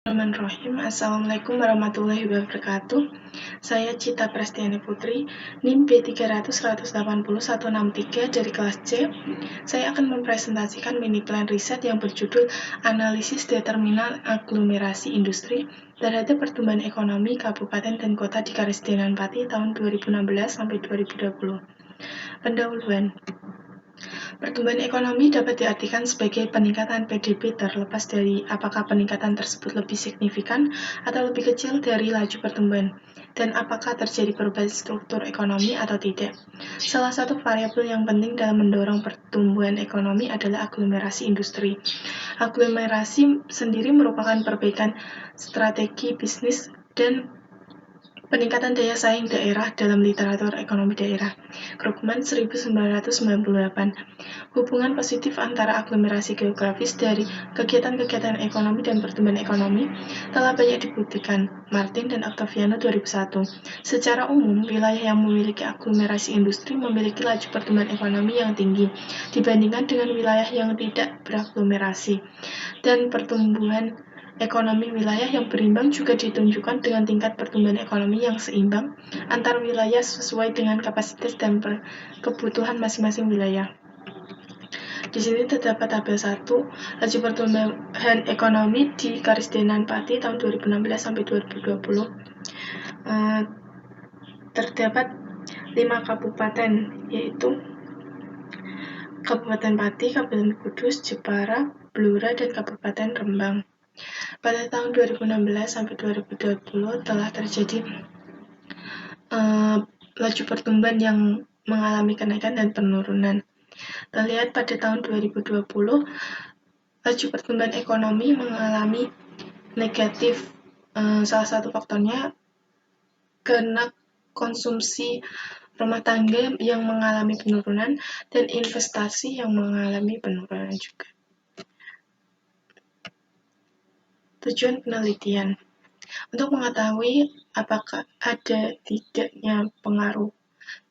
Bismillahirrahmanirrahim. Assalamualaikum warahmatullahi wabarakatuh. Saya Cita Prestiani Putri, NIM B300-180-163 dari kelas C. Saya akan mempresentasikan mini plan riset yang berjudul Analisis Determinan Aglomerasi Industri terhadap Pertumbuhan Ekonomi Kabupaten dan Kota di Karisdenan Pati tahun 2016-2020. Pendahuluan. Pertumbuhan ekonomi dapat diartikan sebagai peningkatan PDB terlepas dari apakah peningkatan tersebut lebih signifikan atau lebih kecil dari laju pertumbuhan, dan apakah terjadi perubahan struktur ekonomi atau tidak. Salah satu variabel yang penting dalam mendorong pertumbuhan ekonomi adalah aglomerasi industri. Aglomerasi sendiri merupakan perbaikan strategi bisnis dan peningkatan daya saing daerah dalam literatur ekonomi daerah. Krugman 1998. Hubungan positif antara aglomerasi geografis dari kegiatan-kegiatan ekonomi dan pertumbuhan ekonomi telah banyak dibuktikan. Martin dan Octaviano 2001. Secara umum, wilayah yang memiliki aglomerasi industri memiliki laju pertumbuhan ekonomi yang tinggi dibandingkan dengan wilayah yang tidak beraglomerasi. Dan pertumbuhan ekonomi wilayah yang berimbang juga ditunjukkan dengan tingkat pertumbuhan ekonomi yang seimbang antar wilayah sesuai dengan kapasitas dan kebutuhan masing-masing wilayah. Di sini terdapat tabel 1, laju pertumbuhan ekonomi di Karisdenan Pati tahun 2016 sampai 2020. Terdapat 5 kabupaten, yaitu Kabupaten Pati, Kabupaten Kudus, Jepara, Blora, dan Kabupaten Rembang. Pada tahun 2016 sampai 2020 telah terjadi laju pertumbuhan yang mengalami kenaikan dan penurunan. Terlihat pada tahun 2020, laju pertumbuhan ekonomi mengalami negatif. Salah satu faktornya karena konsumsi rumah tangga yang mengalami penurunan dan investasi yang mengalami penurunan juga. Tujuan penelitian untuk mengetahui apakah ada tidaknya pengaruh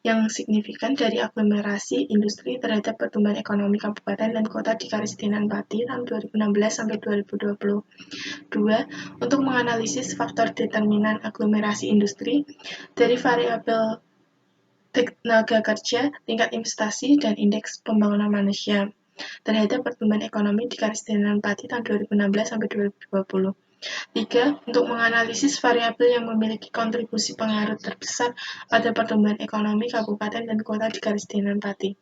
yang signifikan dari aglomerasi industri terhadap pertumbuhan ekonomi kabupaten dan kota di Karisdenan Pati tahun 2016 sampai 2020. 2. Untuk menganalisis faktor determinan aglomerasi industri dari variabel tenaga kerja, tingkat investasi, dan indeks pembangunan manusia terhadap pertumbuhan ekonomi di Karisdenan Pati tahun 2016 sampai 2020. 3. Untuk menganalisis variabel yang memiliki kontribusi pengaruh terbesar pada pertumbuhan ekonomi kabupaten dan kota di Karisdenan Pati.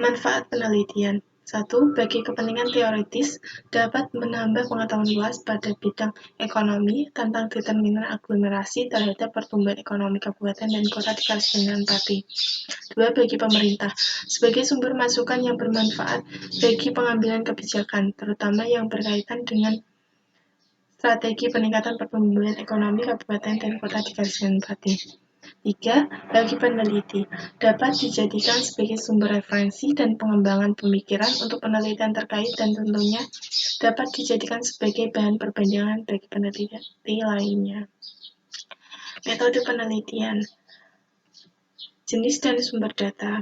Manfaat penelitian. 1. Bagi kepentingan teoritis, dapat menambah pengetahuan luas pada bidang ekonomi tentang determinan aglomerasi terhadap pertumbuhan ekonomi kabupaten dan kota di Karisdenan Pati. 2. Bagi pemerintah, sebagai sumber masukan yang bermanfaat bagi pengambilan kebijakan, terutama yang berkaitan dengan strategi peningkatan pertumbuhan ekonomi kabupaten dan kota di Karisdenan Pati. 3. Bagi peneliti, dapat dijadikan sebagai sumber referensi dan pengembangan pemikiran untuk penelitian terkait dan tentunya dapat dijadikan sebagai bahan perbandingan bagi peneliti lainnya. Metode penelitian, jenis dan sumber data.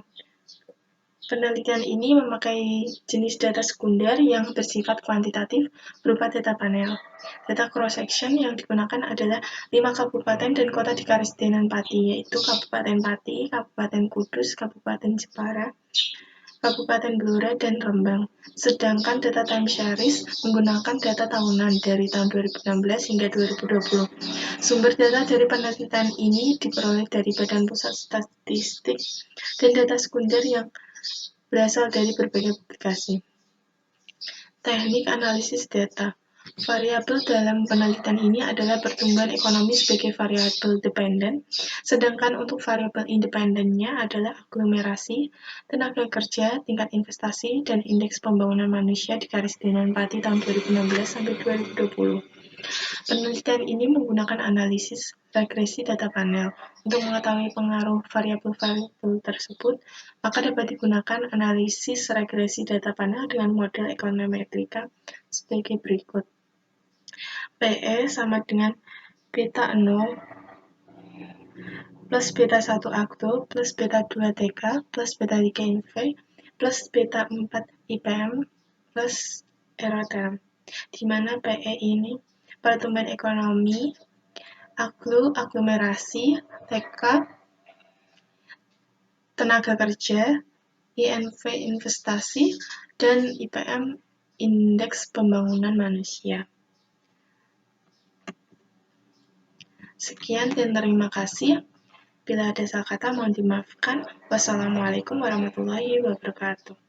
Penelitian ini memakai jenis data sekunder yang bersifat kuantitatif berupa data panel. Data cross-section yang digunakan adalah 5 kabupaten dan kota di Karisdenan Pati, yaitu Kabupaten Pati, Kabupaten Kudus, Kabupaten Jepara, Kabupaten Blora, dan Rembang. Sedangkan data time series menggunakan data tahunan dari tahun 2016 hingga 2020. Sumber data dari penelitian ini diperoleh dari Badan Pusat Statistik dan data sekunder yang berasal dari berbagai publikasi. Teknik analisis data. Variabel dalam penelitian ini adalah pertumbuhan ekonomi sebagai variabel dependen, sedangkan untuk variabel independennya adalah aglomerasi, tenaga kerja, tingkat investasi, dan indeks pembangunan manusia di Karisdenan Pati tahun 2016 sampai 2020. Penelitian ini menggunakan analisis regresi data panel. Untuk mengetahui pengaruh variabel-variabel tersebut, maka dapat digunakan analisis regresi data panel dengan model ekonometrika sebagai berikut. PE sama dengan beta 0 plus beta 1 akto plus beta 2 TK plus beta 3 INV plus beta 4 IPM plus era term. di mana PE ini pertumbuhan ekonomi, aglomerasi, TK, tenaga kerja, INV investasi, dan IPM indeks pembangunan manusia. Sekian dan terima kasih. Bila ada salah kata mohon dimaafkan. Wassalamualaikum warahmatullahi wabarakatuh.